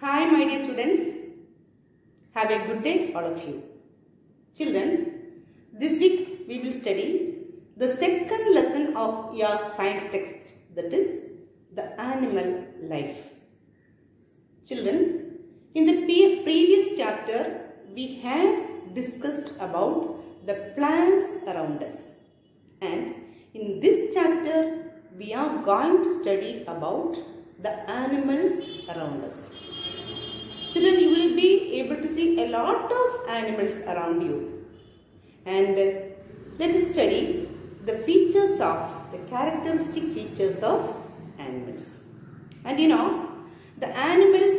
Hi my dear students, have a good day all of you. Children, this week we will study the second lesson of your science text, that is the animal life. Children, in the previous chapter we had discussed about the plants around us, and in this chapter we are going to study about the animals around us. Children, you will be able to see a lot of animals around you, and let us study the features of, the characteristic features of animals. And the animals,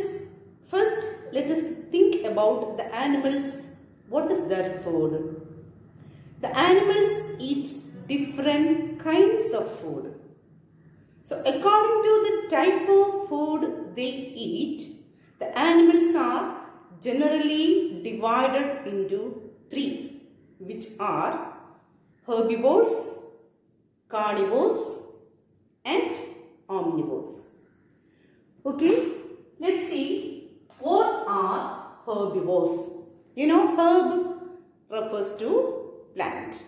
first let us think about the animals. What is their food? The animals eat different kinds of food. So according to the type of food they eat, the animals are generally divided into three, which are herbivores, carnivores and omnivores. Okay, let's see what are herbivores. Herb refers to plant.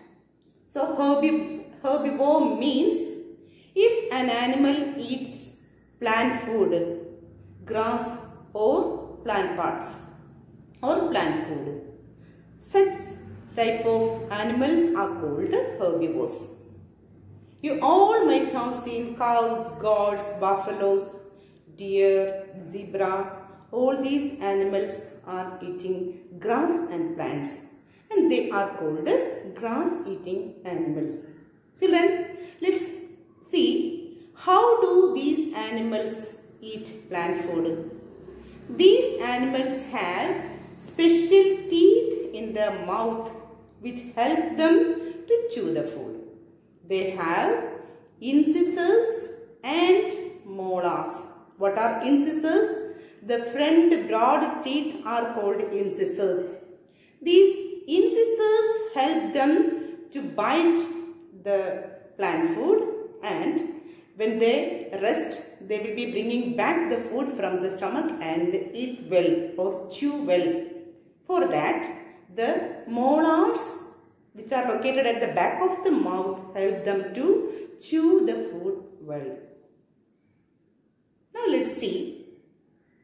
So herbivore means if an animal eats plant food, grass or plant parts or plant food, such type of animals are called herbivores. You all might have seen cows, goats, buffaloes, deer, zebra. All these animals are eating grass and plants, and they are called grass eating animals. Children, let's see how do these animals eat plant food. These animals have special teeth in their mouth which help them to chew the food. They have incisors and molars. What are incisors? The front broad teeth are called incisors. These incisors help them to bite the plant food, and when they rest, they will be bringing back the food from the stomach and eat well or chew well. For that, the molars, which are located at the back of the mouth, help them to chew the food well. Now let's see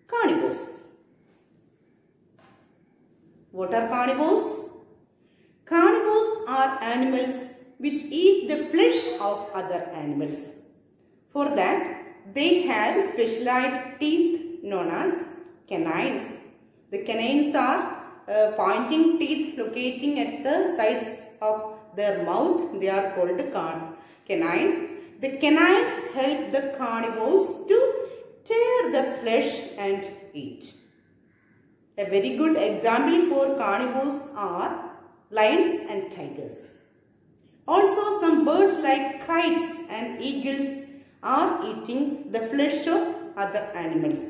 carnivores. What are carnivores? Carnivores are animals which eat the flesh of other animals. For that, they have specialized teeth known as canines. The canines are pointing teeth locating at the sides of their mouth. They are called canines. The canines help the carnivores to tear the flesh and eat. A very good example for carnivores are lions and tigers. Also, some birds like kites and eagles are eating the flesh of other animals.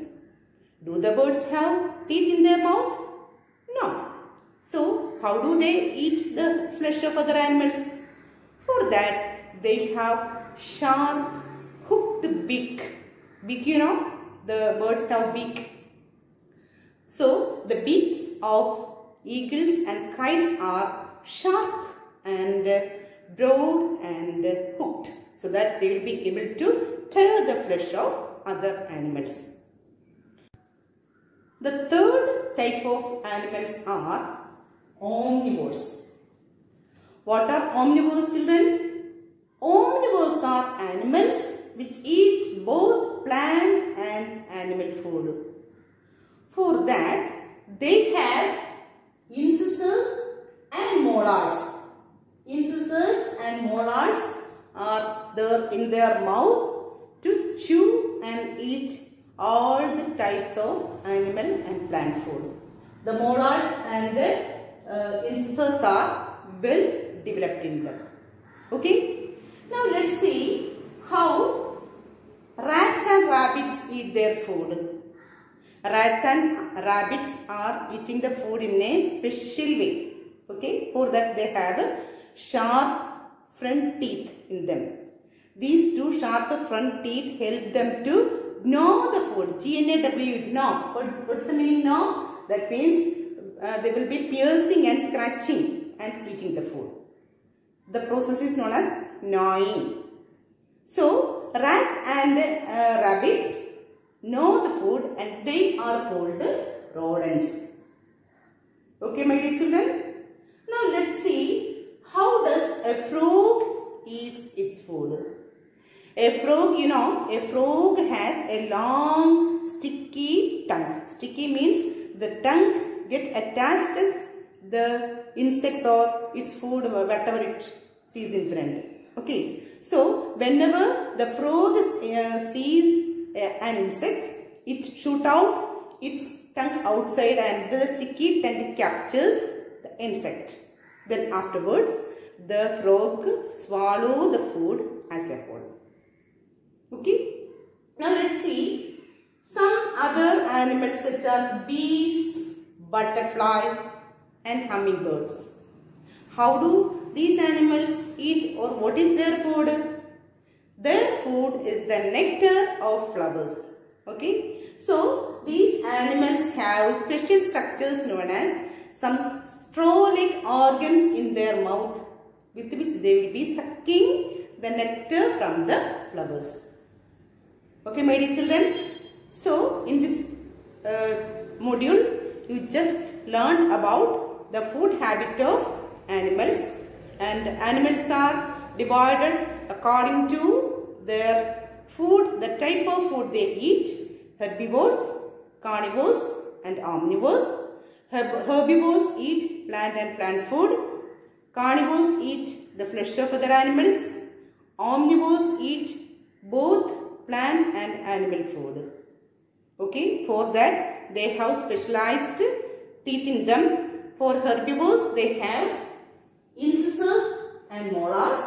Do the birds have teeth in their mouth? No. So, how do they eat the flesh of other animals? For that, they have sharp hooked beak. Beak, the birds have beak. So, the beaks of eagles and kites are sharp and broad and hooked, so that they will be able to tear the flesh of other animals. The third type of animals are omnivores. What are omnivores, children? Omnivores are animals which eat both plant and animal food. For that, they have incisors and molars. Incisors and molars are there in their mouth to chew and eat all the types of animal and plant food. The molars and the incisors are well developed in them. Okay. Now let's see how rats and rabbits eat their food. Rats and rabbits are eating the food in a special way. Okay. For that, they have sharp front teeth in them. These two sharp front teeth help them to gnaw the food. G-N-A-W, gnaw. What's the meaning gnaw? That means they will be piercing and scratching and eating the food. The process is known as gnawing. So, rats and rabbits gnaw the food and they are called rodents. Okay, my dear children. Now, let's see how does a frog eats its food. A frog, a frog has a long sticky tongue. Sticky means the tongue gets attached as the insect or its food or whatever it sees in front. Okay. So, whenever the frog sees an insect, it shoots out its tongue outside and the sticky tongue captures the insect. Then afterwards, the frog swallows the food as a whole. Okay. Now let's see some other animals such as bees, butterflies and hummingbirds. How do these animals eat or what is their food? Their food is the nectar of flowers. Okay. So these animals have special structures known as some straw-like organs in their mouth with which they will be sucking the nectar from the flowers. Okay, my dear children. So, in this module, you just learned about the food habit of animals, and animals are divided according to their food, the type of food they eat: herbivores, carnivores and omnivores. Herbivores eat plant and plant food. Carnivores eat the flesh of other animals. Omnivores eat both plant and animal food. Okay, for that they have specialized teeth in them. For herbivores they have incisors and molars.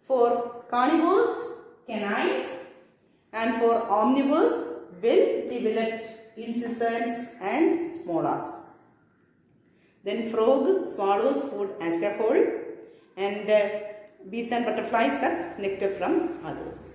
For carnivores, canines, and for omnivores, well-developed incisors and molars. Then frog swallows food as a whole, and bees and butterflies suck nectar from others.